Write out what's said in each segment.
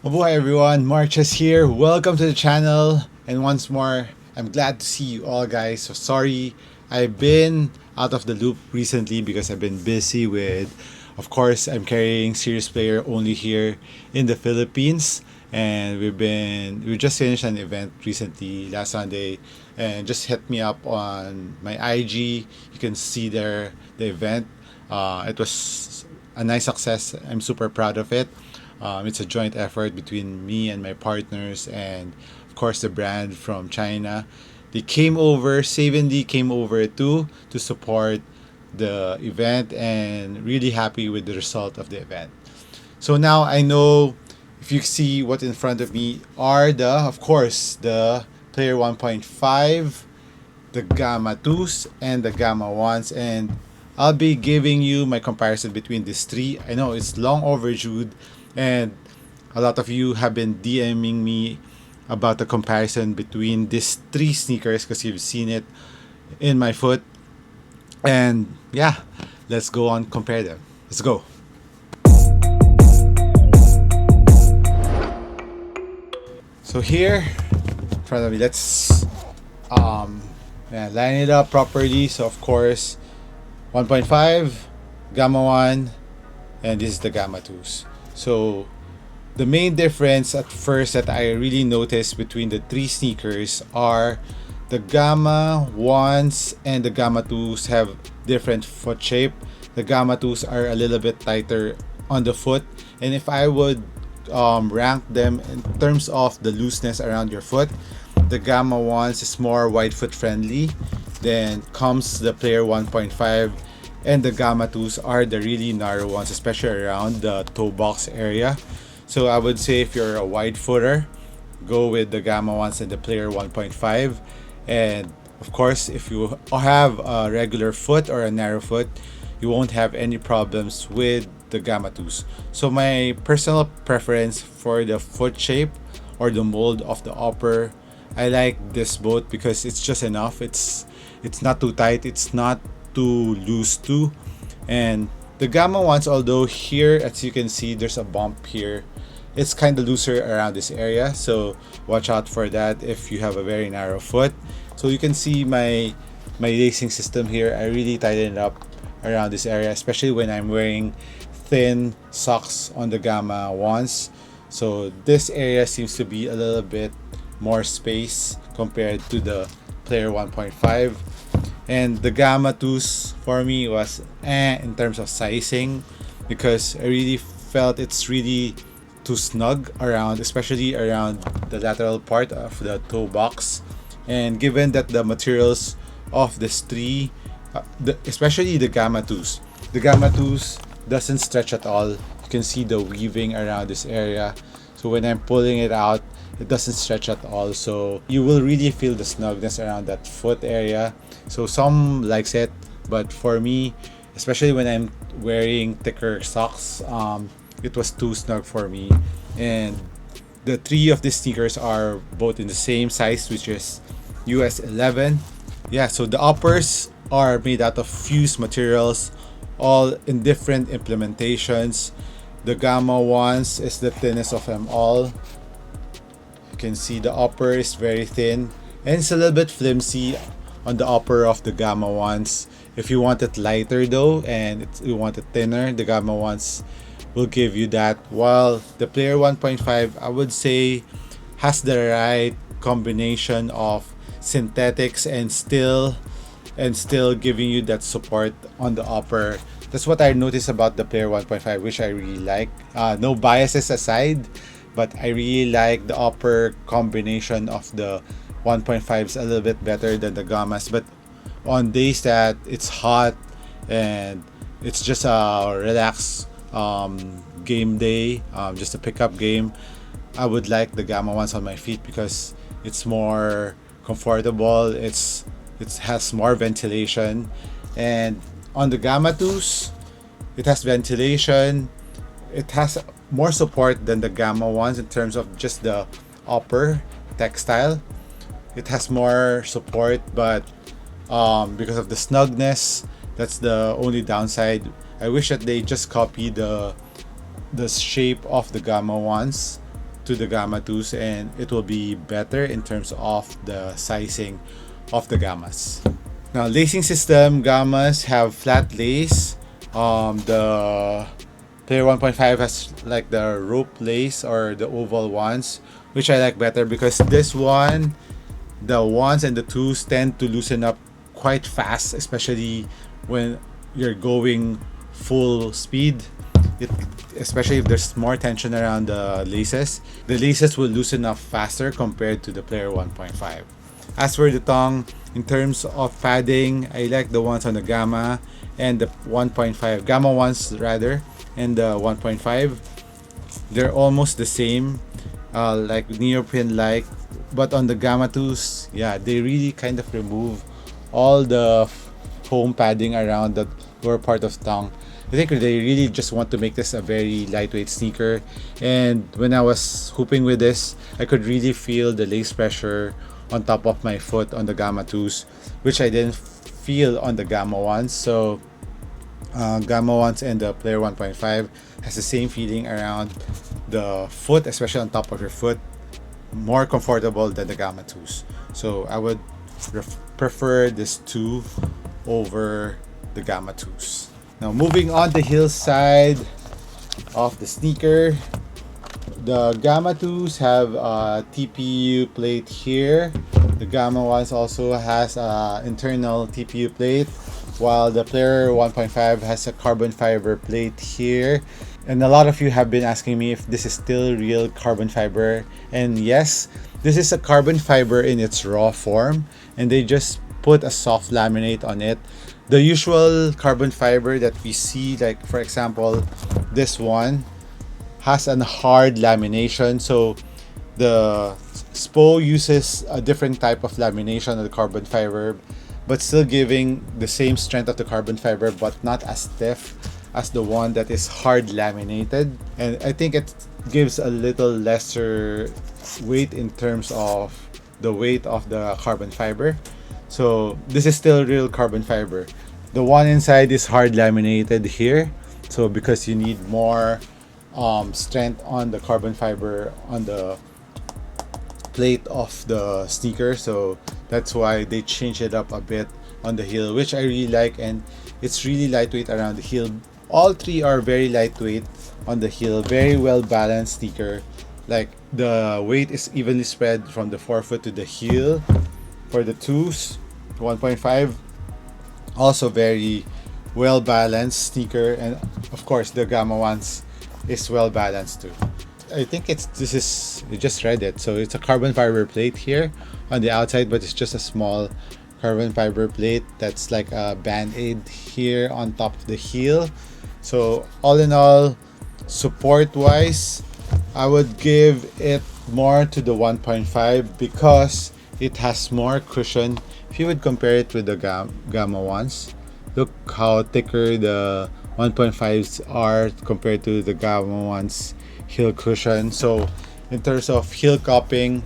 Mabuhay everyone, MARKCHES here. Welcome to the channel. And once more, I'm glad to see you all guys. So sorry, I've been out of the loop recently because I've been busy with, of course, I'm carrying Serious Player only here in the Philippines. And we just finished an event recently last Sunday, and just hit me up on my IG. You can see there the event. It was a nice success. I'm super proud of it. It's a joint effort between me and my partners, and of course the brand from China. They came over, Savendi came over too to support the event, and really happy with the result of the event. So now I know, if you see what in front of me are of course, the Player 1.5, the Gamma 2s, and the Gamma 1s. And I'll be giving you my comparison between these three. I know it's long overdue, and a lot of you have been DMing me about the comparison between these three sneakers because you've seen it in my foot. And yeah, let's go on compare them. Let's go. So here in front of me, let's line it up properly. So of course, 1.5, Gamma 1, and this is the Gamma 2s. So the main difference at first that I really noticed between the three sneakers are the Gamma 1s and the Gamma 2s have different foot shape. The Gamma 2s are a little bit tighter on the foot, and if I would rank them in terms of the looseness around your foot, the Gamma 1s is more wide foot friendly. Then comes the Player 1.5, and the Gamma 2s are the really narrow ones, especially around the toe box area. So I would say if you're a wide footer, go with the Gamma 1s and the Player 1.5. And of course, if you have a regular foot or a narrow foot, you won't have any problems with the Gamma 2s. So my personal preference for the foot shape or the mold of the upper, I like this boat because it's just enough. It's not too tight, it's not too loose too. And the Gamma 1s, although here as you can see there's a bump here, it's kind of looser around this area, so watch out for that if you have a very narrow foot. So you can see my lacing system here. I really tighten it up around this area, especially when I'm wearing thin socks on the Gamma 1s. So this area seems to be a little bit more space compared to the Player 1.5. And the Gamma 2s for me was in terms of sizing, because I really felt it's really too snug around, especially around the lateral part of the toe box. And given that the materials of this three, especially the Gamma 2s, the Gamma 2s doesn't stretch at all. You can see the weaving around this area. So when I'm pulling it out, it doesn't stretch at all. So you will really feel the snugness around that foot area. So some likes it, but for me, especially when I'm wearing thicker socks, it was too snug for me. And the three of these sneakers are both in the same size, which is US 11. Yeah, so the uppers are made out of fused materials, all in different implementations. The Gamma 1s is the thinnest of them all. You can see the upper is very thin, and it's a little bit flimsy on the upper of the Gamma 1s. If you want it lighter though, and you want it thinner, the Gamma 1s will give you that. While the Player 1.5, I would say, has the right combination of synthetics and still giving you that support on the upper. That's what I noticed about the Player 1.5, which I really like. No biases aside, but I really like the upper combination of the 1.5s a little bit better than the Gammas. But on days that it's hot and it's just a relaxed game day, just a pickup game, I would like the Gamma 1s on my feet because it's more comfortable. It has more ventilation, and on the Gamma 2s, it has ventilation. It has more support than the Gamma 1s in terms of just the upper textile. It has more support, but because of the snugness, that's the only downside. I wish that they just copy the shape of the Gamma 1s to the Gamma 2s, and it will be better in terms of the sizing of the Gammas. Now, lacing system, Gammas have flat lace. The Player 1.5 has like the rope lace or the oval ones, which I like better because this one, the ones and the twos tend to loosen up quite fast, especially when you're going full speed. It, especially if there's more tension around the laces will loosen up faster compared to the Player 1.5. As for the tongue, in terms of padding, I like the ones on the Gamma and the 1.5, Gamma ones rather, and the 1.5. They're almost the same, like neoprene-like, but on the Gamma 2s, yeah, they really kind of remove all the foam padding around the lower part of the tongue. I think they really just want to make this a very lightweight sneaker. And when I was hooping with this, I could really feel the lace pressure on top of my foot on the Gamma 2s, which I didn't feel on the Gamma 1s. So Gamma 1s and the Player 1.5 has the same feeling around the foot, especially on top of your foot, more comfortable than the Gamma 2s. So I would prefer this 2 over the Gamma 2s. Now moving on the heel side of the sneaker, the Gamma 2s have a TPU plate here. The Gamma 1s also has an internal TPU plate, while the Player 1.5 has a carbon fiber plate here. And a lot of you have been asking me if this is still real carbon fiber. And yes, this is a carbon fiber in its raw form, and they just put a soft laminate on it. The usual carbon fiber that we see, like for example, this one has a hard lamination. So the SPO uses a different type of lamination of the carbon fiber, but still giving the same strength of the carbon fiber, but not as stiff as the one that is hard laminated. And I think it gives a little lesser weight in terms of the weight of the carbon fiber. So this is still real carbon fiber. The one inside is hard laminated here, so because you need more strength on the carbon fiber on the plate of the sneaker, so that's why they changed it up a bit on the heel, which I really like. And it's really lightweight around the heel. All three are very lightweight on the heel, very well balanced sneaker. Like the weight is evenly spread from the forefoot to the heel. For the 2s, 1.5, also very well balanced sneaker, and of course the Gamma 1s is well balanced too. I think you just read it, so it's a carbon fiber plate here on the outside, but it's just a small carbon fiber plate that's like a band-aid here on top of the heel. So all in all, support wise, I would give it more to the 1.5 because it has more cushion. If you would compare it with the Gamma 1s, look how thicker the 1.5s are compared to the Gamma 1s heel cushion. So in terms of heel cupping,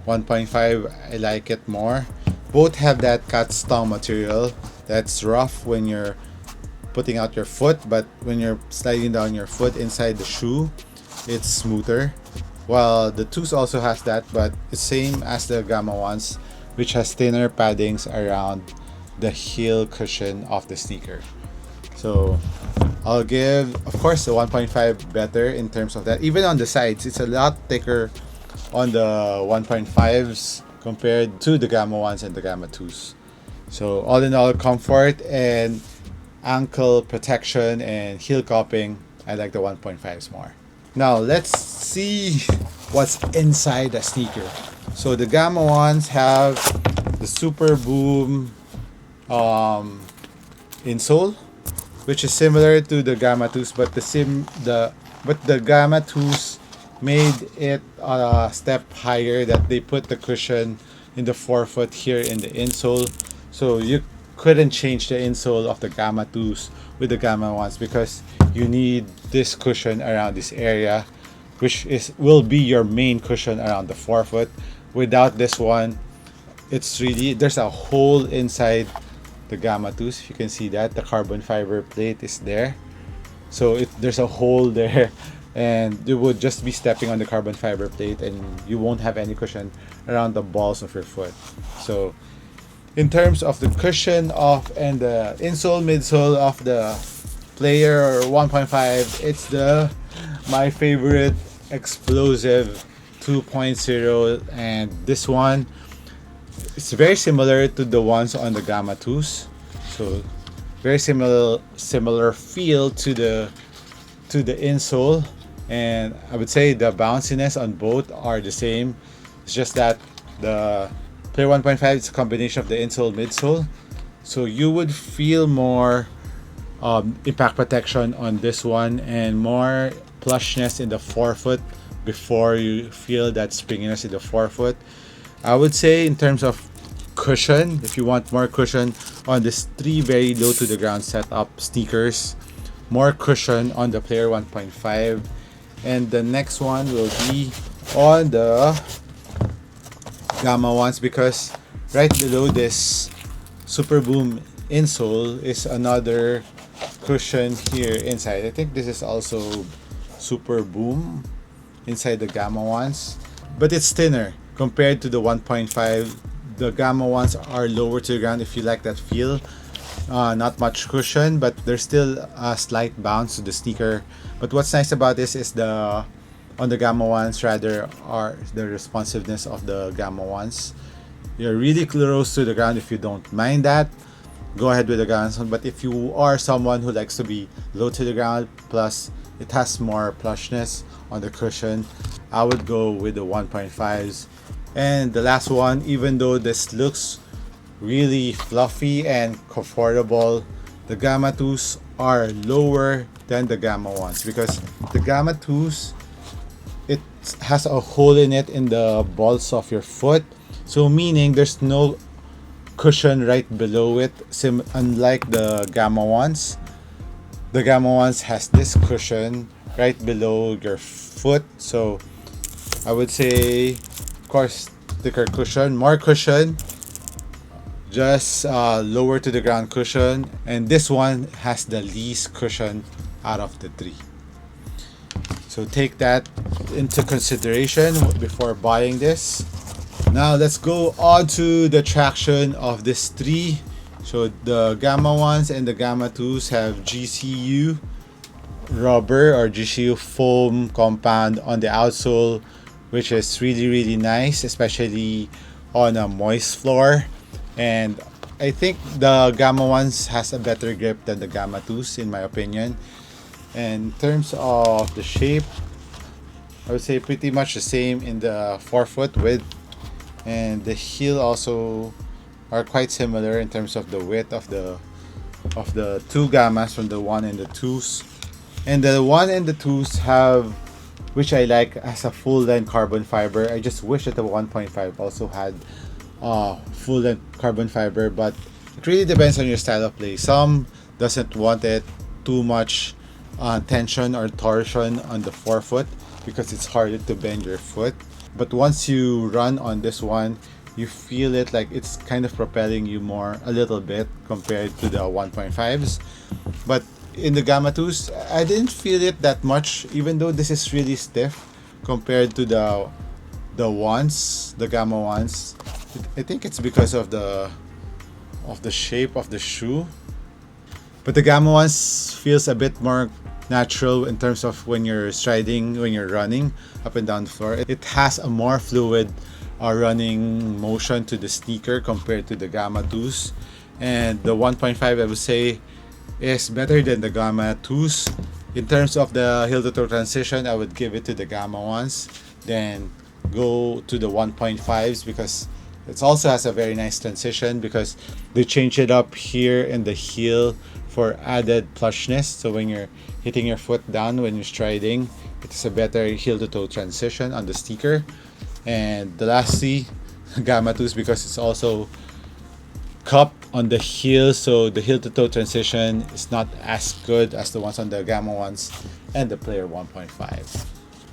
1.5, I like it more. Both have that cat's tongue material that's rough when you're putting out your foot, but when you're sliding down your foot inside the shoe, it's smoother. While the 2s also has that, but it's same as the Gamma 1s, which has thinner paddings around the heel cushion of the sneaker. So I'll give, of course, the 1.5 better in terms of that. Even on the sides, it's a lot thicker on the 1.5s compared to the Gamma 1s and the Gamma 2s. So all in all, comfort and ankle protection and heel cupping, I like the 1.5s more. Now let's see what's inside the sneaker. So the Gamma 1s have the Super Boom insole, which is similar to the Gamma 2s, but the Gamma 2s made it a step higher, that they put the cushion in the forefoot here in the insole. So you couldn't change the insole of the Gamma 2s with the Gamma 1s because you need this cushion around this area, which will be your main cushion around the forefoot. Without this one, it's really, there's a hole inside the Gamma 2s. If you can see that, the carbon fiber plate is there. So there's a hole there and you would just be stepping on the carbon fiber plate, and you won't have any cushion around the balls of your foot. So in terms of the cushion of and the insole midsole of the player 1.5, it's the my favorite explosive 2.0, and this one, it's very similar to the ones on the Gamma 2s. So very similar feel to the insole, and I would say the bounciness on both are the same. It's just that the Player 1.5 is a combination of the insole midsole, so you would feel more impact protection on this one and more plushness in the forefoot before you feel that springiness in the forefoot. I would say in terms of cushion, if you want more cushion on this 3 very low to the ground setup sneakers, more cushion on the Player 1.5. And the next one will be on the Gamma ones, because right below this Super Boom insole is another cushion here inside. I think this is also Super Boom inside the Gamma ones, but it's thinner compared to the 1.5. The Gamma ones are lower to the ground if you like that feel. Not much cushion, but there's still a slight bounce to the sneaker. But what's nice about this is on the Gamma ones rather are the responsiveness of the Gamma ones. You're really close to the ground. If you don't mind that, go ahead with the Gamma one. But if you are someone who likes to be low to the ground, plus it has more plushness on the cushion, I would go with the 1.5s. And the last one, even though this looks really fluffy and comfortable, the Gamma 2s are lower than the Gamma 1s, because the Gamma 2s, it has a hole in it in the balls of your foot, so meaning there's no cushion right below it. Unlike the Gamma 1s, the Gamma 1s has this cushion right below your foot. So I would say, of course, thicker cushion, more cushion, just lower to the ground cushion, and this one has the least cushion out of the 3. So take that into consideration before buying this. Now let's go on to the traction of this 3. So the Gamma 1s and the Gamma 2s have GCU rubber or GCU foam compound on the outsole, which is really nice, especially on a moist floor. And I think the Gamma 1s has a better grip than the Gamma 2s in my opinion. And in terms of the shape, I would say pretty much the same in the forefoot width, and the heel also are quite similar in terms of the width of the 2 Gammas from the 1 and the 2s. And the 1 and the 2s have, which I like, as a full length carbon fiber. I just wish that the 1.5 also had full length carbon fiber, but it really depends on your style of play. Some doesn't want it too much tension or torsion on the forefoot because it's harder to bend your foot. But once you run on this one, you feel it like it's kind of propelling you more a little bit compared to the 1.5s. But in the Gamma 2s, I didn't feel it that much, even though this is really stiff compared to the ones, the Gamma 1s. I think it's because of the shape of the shoe. But the Gamma 1s feels a bit more natural in terms of when you're striding, when you're running up and down the floor. It has a more fluid running motion to the sneaker compared to the Gamma 2s. And the 1.5, I would say, is better than the Gamma 2s. In terms of the heel to toe transition, I would give it to the Gamma 1s, then go to the 1.5s, because it also has a very nice transition because they change it up here in the heel for added plushness. So when you're hitting your foot down when you're striding, it's a better heel to toe transition on the sneaker. And the lastly, Gamma 2s, because it's also cupped on the heel, so the heel to toe transition is not as good as the ones on the Gamma 1s and the Player 1.5.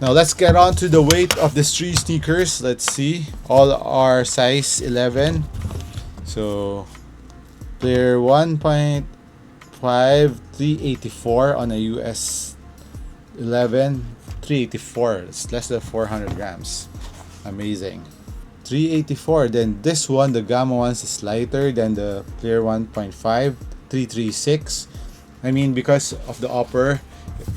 Now let's get on to the weight of these 3 sneakers. Let's see, all are size 11. So Player 1.5, 384 on a US 11, 384. It's less than 400 grams. Amazing. 384. Then this one, the Gamma ones, is lighter than the Player 1.5. 336. I mean, because of the upper,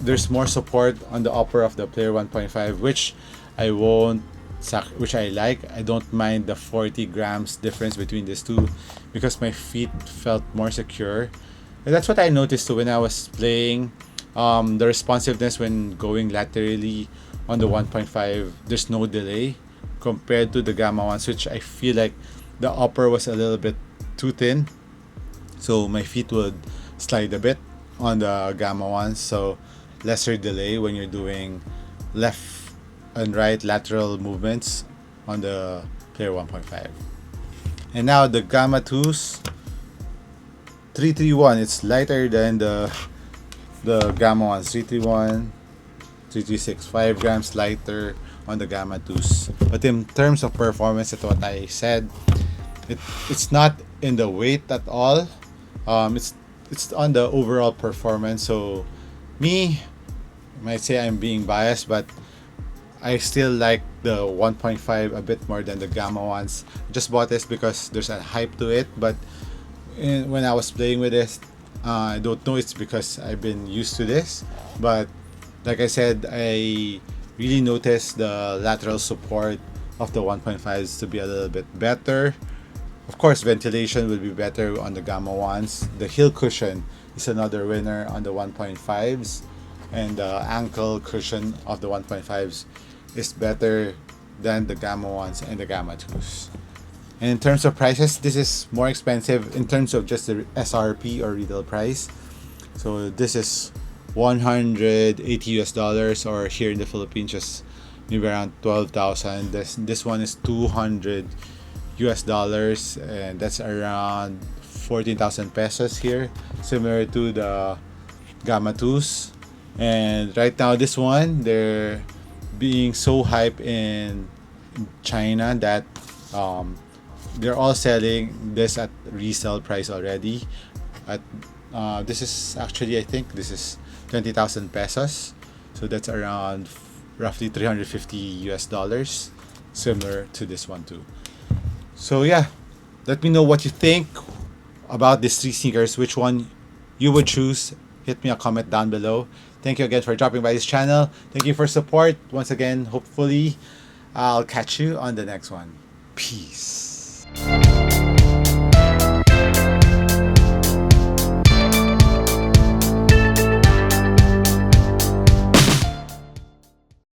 there's more support on the upper of the Player 1.5, which I won't which I like. I don't mind the 40 grams difference between these two because my feet felt more secure. And that's what I noticed too when I was playing. The responsiveness when going laterally on the 1.5, there's no delay compared to the Gamma ones, which I feel like the upper was a little bit too thin, so my feet would slide a bit on the Gamma ones. So lesser delay when you're doing left and right lateral movements on the Player 1.5. And now the Gamma 2s, 331. It's lighter than the Gamma ones. 331, 336, 5 grams lighter on the Gamma 2s. But in terms of performance, that's what I said. It's not in the weight at all. It's on the overall performance. So me, I might say I'm being biased, but I still like the 1.5 a bit more than the Gamma ones. Just bought this because there's a hype to it, but when I was playing with this, I don't know, it's because I've been used to this, but like I said, I really noticed the lateral support of the 1.5s to be a little bit better. Of course, ventilation will be better on the Gamma ones. The heel cushion is another winner on the 1.5s, and the ankle cushion of the 1.5s is better than the Gamma ones and the Gamma 2s. And in terms of prices, this is more expensive in terms of just the SRP or retail price. So this is 180 US dollars, or here in the Philippines just maybe around 12,000. This one is 200 US dollars, and that's around 14,000 pesos here, similar to the Gamma 2s. And right now this one, they're being so hyped in China that they're all selling this at resale price already. At this is actually, I think this is 20,000 pesos, so that's around roughly 350 US dollars, similar to this one too. So yeah, let me know what you think about these three sneakers, which one you would choose. Hit me a comment down below. Thank you again for dropping by this channel. Thank you for support once again. Hopefully I'll catch you on the next one. Peace.